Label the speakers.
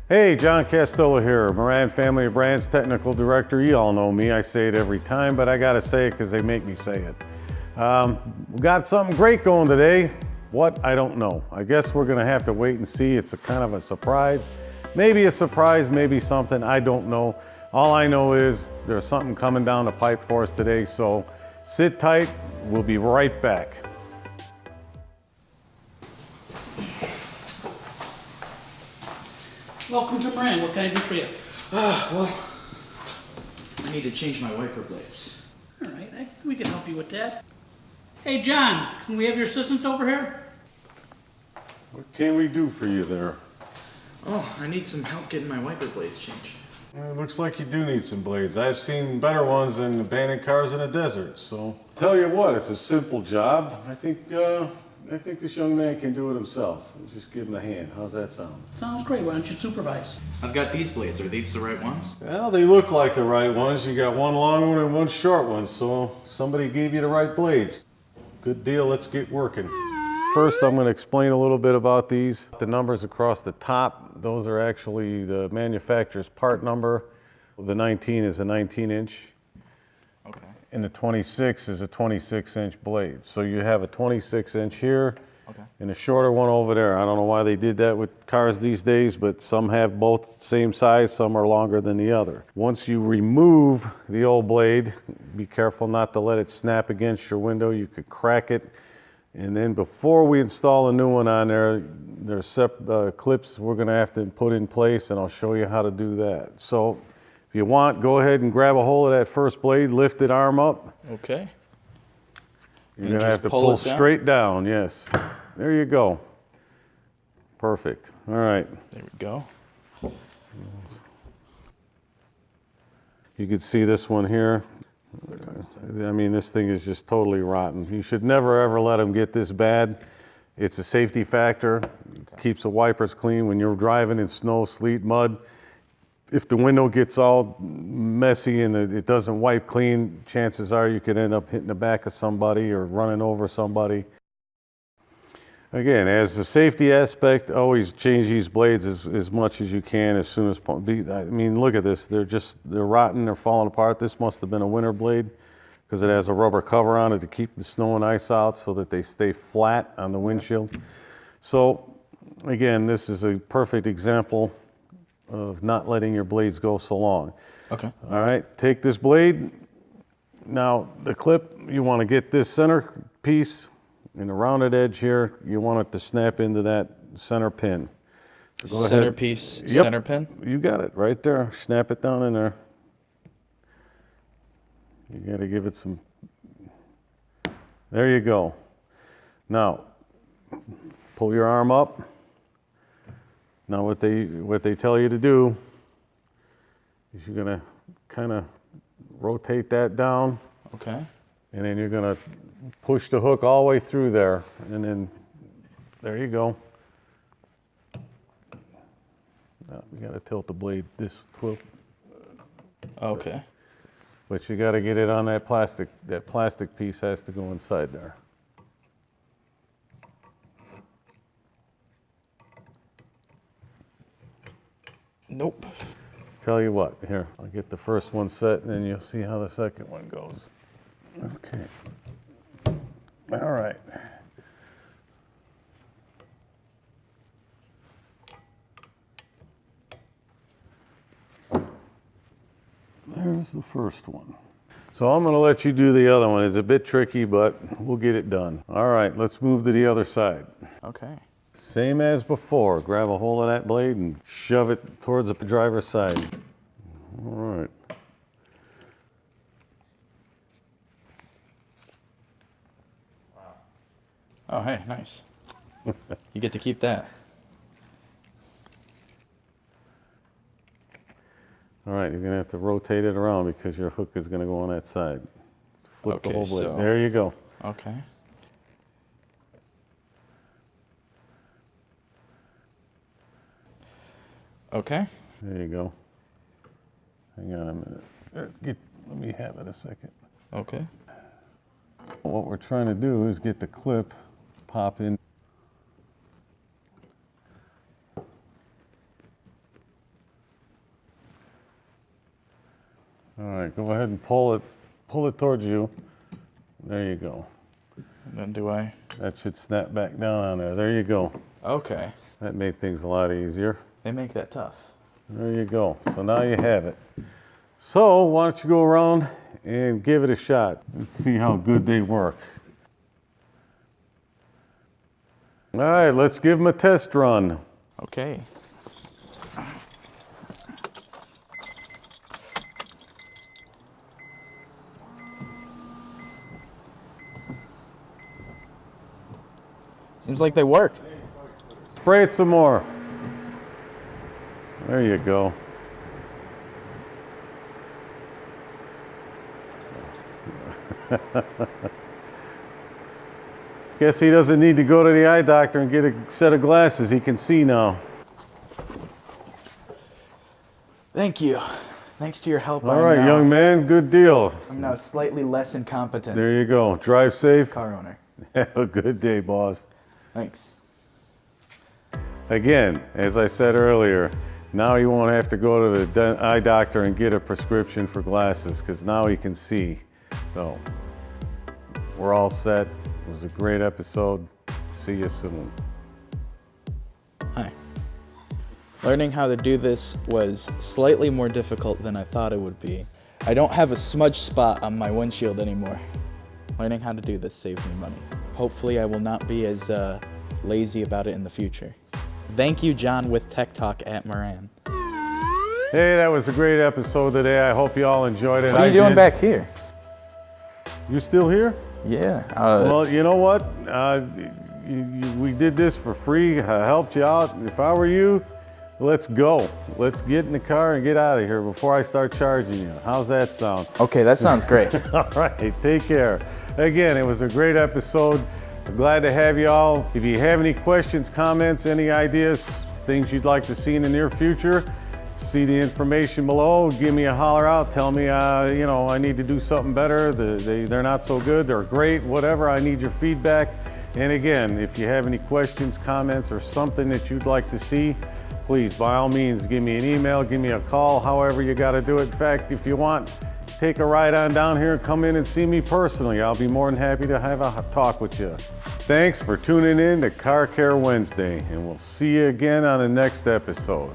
Speaker 1: Hey, John Castillo here, Moran Family of Brands Technical Director. You all know me, I say it every time, but I gotta say it because they make me say it. We got something great going today. What? I don't know. I guess we're gonna have to wait and see. It's a kind of a surprise. Maybe a surprise, maybe something, I don't know. All I know is there's something coming down the pipe for us today, so sit tight, we'll be right back.
Speaker 2: Welcome to Moran. What can I do for you?
Speaker 3: Well, I need to change my wiper blades.
Speaker 2: All right, we can help you with that. Hey, John, can we have your assistance over here?
Speaker 1: What can we do for you there?
Speaker 3: Oh, I need some help getting my wiper blades changed.
Speaker 1: It looks like you do need some blades. I've seen better ones in abandoned cars in the desert, so. Tell you what, it's a simple job. I think this young man can do it himself. Just give him a hand. How's that sound?
Speaker 2: Sounds great. Why don't you supervise?
Speaker 3: I've got these blades. Are these the right ones?
Speaker 1: Well, they look like the right ones. You got one long one and one short one, so somebody gave you the right blades. Good deal, let's get working. First, I'm going to explain a little bit about these. The numbers across the top, those are actually the manufacturer's part number. The 19 is a 19-inch.
Speaker 3: Okay.
Speaker 1: And the 26 is a 26-inch blade. So you have a 26-inch here,
Speaker 3: Okay.
Speaker 1: and a shorter one over there. I don't know why they did that with cars these days, but some have both same size, some are longer than the other. Once you remove the old blade, be careful not to let it snap against your window. You could crack it. And then before we install a new one on there, there's clips we're going to have to put in place, and I'll show you how to do that. So if you want, go ahead and grab a hold of that first blade, lift it arm up.
Speaker 3: Okay.
Speaker 1: You're going to have to pull straight down, yes. There you go. Perfect. All right.
Speaker 3: There we go.
Speaker 1: You can see this one here. I mean, this thing is just totally rotten. You should never ever let them get this bad. It's a safety factor. Keeps the wipers clean when you're driving in snow, sleet, mud. If the window gets all messy and it doesn't wipe clean, chances are you could end up hitting the back of somebody or running over somebody. Again, as a safety aspect, always change these blades as much as you can as soon as possible. I mean, look at this. They're rotten. They're falling apart. This must have been a winter blade because it has a rubber cover on it to keep the snow and ice out so that they stay flat on the windshield. So, again, this is a perfect example of not letting your blades go so long.
Speaker 3: Okay.
Speaker 1: All right, take this blade. Now, the clip, you want to get this center piece. In the rounded edge here, you want it to snap into that center pin. So
Speaker 3: center piece, yep. Center pin?
Speaker 1: You got it right there. Snap it down in there. You got to give it some. There you go. Now, pull your arm up. Now what they tell you to do is you're going to kind of rotate that down.
Speaker 3: Okay.
Speaker 1: And then you're going to push the hook all the way through there, and then there you go. Now we got to tilt the blade this way.
Speaker 3: Okay.
Speaker 1: But you got to get it on that plastic. That plastic piece has to go inside there.
Speaker 3: Nope.
Speaker 1: Tell you what, here, I'll get the first one set, and then you'll see how the second one goes. Okay. All right. There's the first one. So I'm going to let you do the other one. It's a bit tricky, but we'll get it done. All right, let's move to the other side.
Speaker 3: Okay.
Speaker 1: Same as before. Grab a hold of that blade and shove it towards the driver's side. All right.
Speaker 3: Oh, hey, nice. You get to keep that.
Speaker 1: All right, you're going to have to rotate it around because your hook is going to go on that side. Flip the whole blade.
Speaker 3: So,
Speaker 1: there you go.
Speaker 3: Okay. Okay.
Speaker 1: There you go. Hang on a minute. Let me have it a second.
Speaker 3: Okay.
Speaker 1: What we're trying to do is get the clip pop in. All right, go ahead and pull it towards you. There you go.
Speaker 3: And then do I?
Speaker 1: That should snap back down on there. There you go.
Speaker 3: Okay.
Speaker 1: That made things a lot easier.
Speaker 3: They make that tough.
Speaker 1: There you go. So now you have it. So why don't you go around and give it a shot and see how good they work. All right, let's give them a test run.
Speaker 3: Okay. Seems like they work.
Speaker 1: Spray it some more. There you go. Guess he doesn't need to go to the eye doctor and get a set of glasses. He can see now.
Speaker 3: Thank you. Thanks to your help,
Speaker 1: All right, young man, good deal.
Speaker 3: I'm now slightly less incompetent
Speaker 1: There you go. Drive safe.
Speaker 3: car owner.
Speaker 1: Have a good day, boss.
Speaker 3: Thanks.
Speaker 1: Again, as I said earlier, now you won't have to go to the eye doctor and get a prescription for glasses because now he can see. So we're all set. It was a great episode. See you soon.
Speaker 3: Hi. Learning how to do this was slightly more difficult than I thought it would be. I don't have a smudge spot on my windshield anymore. Learning how to do this saved me money. Hopefully I will not be as lazy about it in the future. Thank you, John with Tech Talk at Moran.
Speaker 1: Hey, that was a great episode today. I hope you all enjoyed it.
Speaker 3: What are you doing back here?
Speaker 1: You still here?
Speaker 3: Yeah.
Speaker 1: Well, you know what? We did this for free. I helped you out. If I were you, let's go. Let's get in the car and get out of here before I start charging you. How's that sound?
Speaker 3: Okay, that sounds great.
Speaker 1: All right, take care. Again, it was a great episode. I'm glad to have you all. If you have any questions, comments, any ideas, things you'd like to see in the near future, see the information below. Give me a holler out. Tell me, I need to do something better. They're not so good. They're great. Whatever. I need your feedback. And again, if you have any questions, comments, or something that you'd like to see, please, by all means, give me an email, give me a call, however you got to do it. In fact, if you want, take a ride on down here and come in and see me personally. I'll be more than happy to have a talk with you. Thanks for tuning in to Car Care Wednesday, and we'll see you again on the next episode.